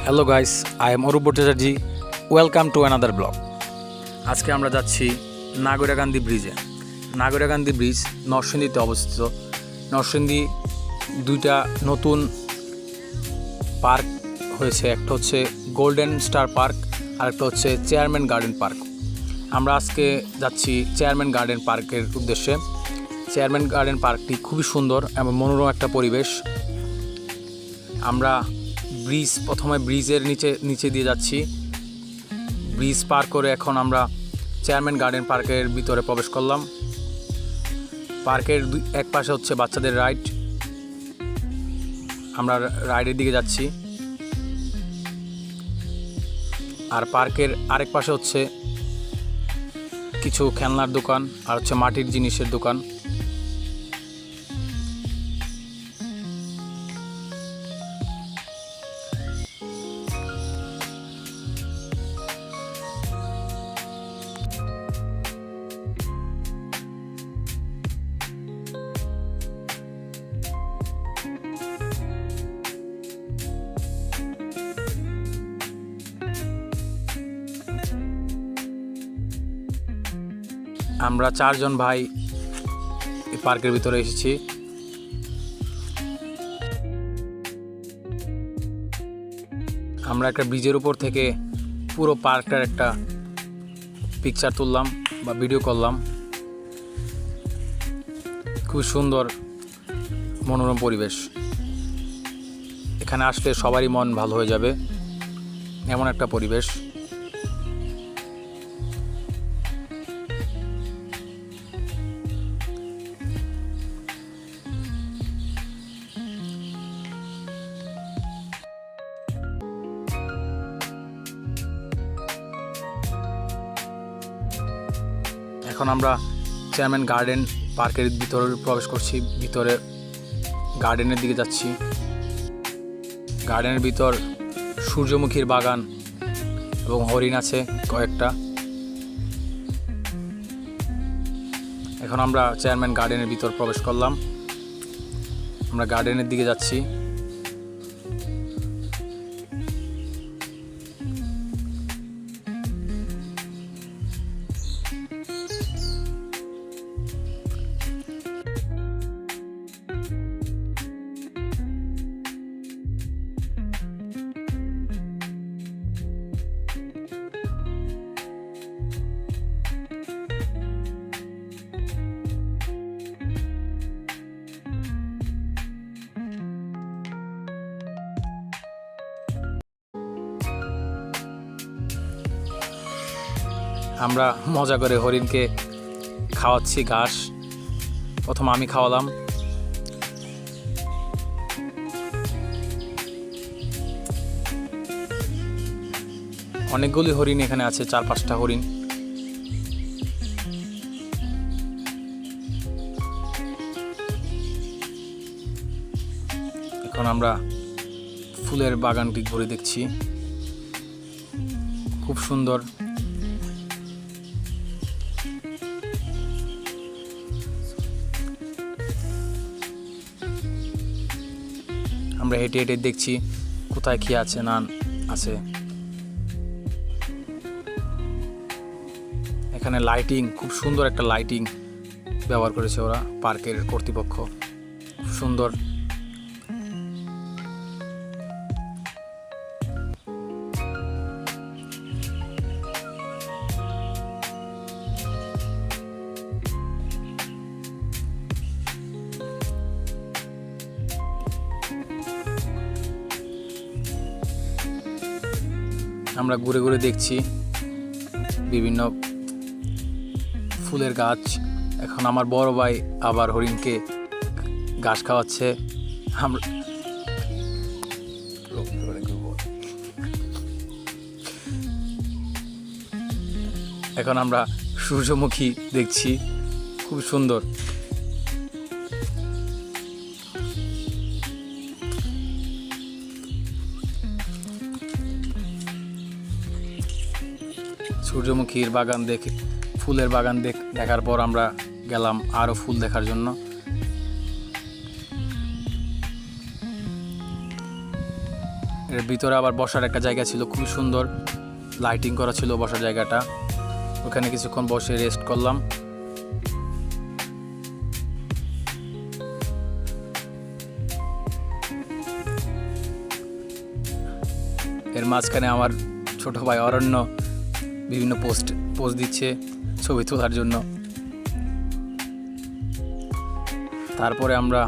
Hello guys, I am Arup Bhattacharya. Welcome to another blog. আজকে আমরা যাচ্ছি নাগরিকান্দি ব্রিজে। নাগরিকান্দি ব্রিজ নরসিংদীতে অবস্থিত। নরসিংদী দুইটা নতুন পার্ক হয়েছে, একটা হচ্ছে গোল্ডেন স্টার পার্ক আর একটা হচ্ছে চেয়ারম্যান গার্ডেন পার্ক। আমরা আজকে যাচ্ছি চেয়ারম্যান গার্ডেন পার্কের উদ্দেশ্যে। চেয়ারম্যান গার্ডেন পার্কটি খুবই সুন্দর এবং মনোরম একটা পরিবেশ। আমরা প্রথমে ব্রিজের নিচে দিয়ে যাচ্ছি। ব্রিজ পার করে এখন আমরা চেয়ারম্যান গার্ডেন পার্কের ভিতরে প্রবেশ করলাম। পার্কের এক পাশে হচ্ছে বাচ্চাদের রাইড, আমরা রাইডের দিকে যাচ্ছি। আর পার্কের আরেক পাশে হচ্ছে কিছু খেলনার দোকান আর হচ্ছে মাটির জিনিসের দোকান। আমরা 4 জন ভাই এই পার্কের ভিতরে এসেছি। আমরা একটা ব্রিজের উপর থেকে পুরো পার্কটার একটা পিকচার তুললাম বা ভিডিও করলাম। খুব সুন্দর মনোরম পরিবেশ। এখানে আসলে সবারই মন ভালো হয়ে যাবে, এমন একটা পরিবেশ। এখন আমরা চেয়ারম্যান গার্ডেন পার্কের ভিতরে প্রবেশ করছি। ভিতরে গার্ডেনের দিকে যাচ্ছি। গার্ডেনের ভিতর সূর্যমুখীর বাগান এবং হরিণ আছে কয়েকটা। এখন আমরা চেয়ারম্যান গার্ডেনের ভিতর প্রবেশ করলাম। আমরা গার্ডেনের দিকে যাচ্ছি। আমরা মজা করে হরিণকে খাওয়াচ্ছি ঘাস। প্রথম আমি খাওয়ালাম। অনেকগুলি হরিণ এখানে আছে, 4-5টা হরিণ। এখন আমরা ফুলের বাগানটি ঘুরে দেখছি, খুব সুন্দর। আমরা হেঁটে হেঁটে দেখছি কোথায় কি আছে না আছে। এখানে লাইটিং, খুব সুন্দর একটা লাইটিং ব্যবহার করেছে ওরা, পার্কের কর্তৃপক্ষ। খুব সুন্দর। আমরা ঘুরে ঘুরে দেখছি বিভিন্ন ফুলের গাছ। এখন আমার বড় ভাই আবার হরিণকে ঘাস খাওয়াচ্ছে। আমরা এখন আমরা সূর্যমুখী দেখছি, খুব সুন্দর। সূর্যমুখীর বাগান দেখে, ফুলের বাগান দেখার পর আমরা গেলাম আরও ফুল দেখার জন্য। এর ভিতরে আবার বসার একটা জায়গা ছিল, খুবই সুন্দর লাইটিং করা ছিল বসার জায়গাটা। ওখানে কিছুক্ষণ বসে রেস্ট করলাম। এর মাঝখানে আমার ছোট ভাই অরণ্য বিভিন্ন পোস্ট দিচ্ছে ছবি তোলার জন্য। তারপরে আমরা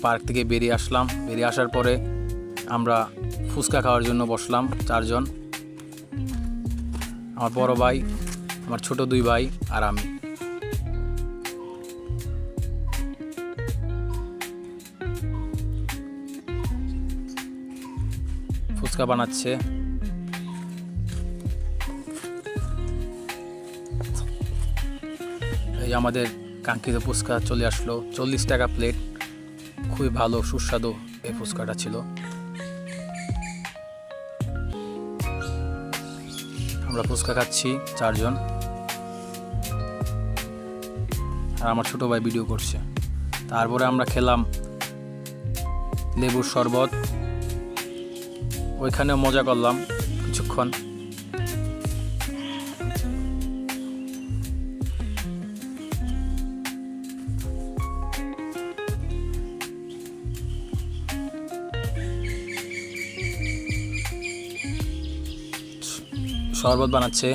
পার্ক থেকে বেরিয়ে আসলাম। বেরিয়ে আসার পরে আমরা ফুচকা খাওয়ার জন্য বসলাম 4 জন, আমার বড় ভাই, আমার ছোট 2 ভাই আর আমি। ফুচকা বানাচ্ছে। এই আমাদের কাঙ্ক্ষিত ফুচকা চলে আসলো, 40 টাকা প্লেট। খুবই ভালো সুস্বাদু এই ফুচকাটা ছিল। আমরা ফুচকা খাচ্ছি 4 জন, আর আমার ছোট ভাই ভিডিও করছে। তারপরে আমরা খেলাম লেবুর শরবত, ওইখানেও মজা করলাম কিছুক্ষণ। শরবত বানাচ্ছে,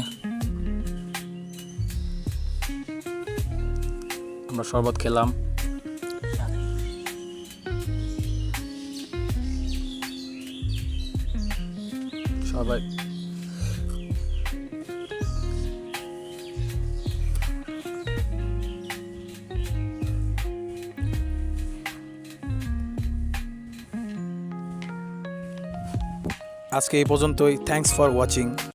আমরা শরবত খেলাম। সবাই আজকে এই পর্যন্তই। Thanks for watching.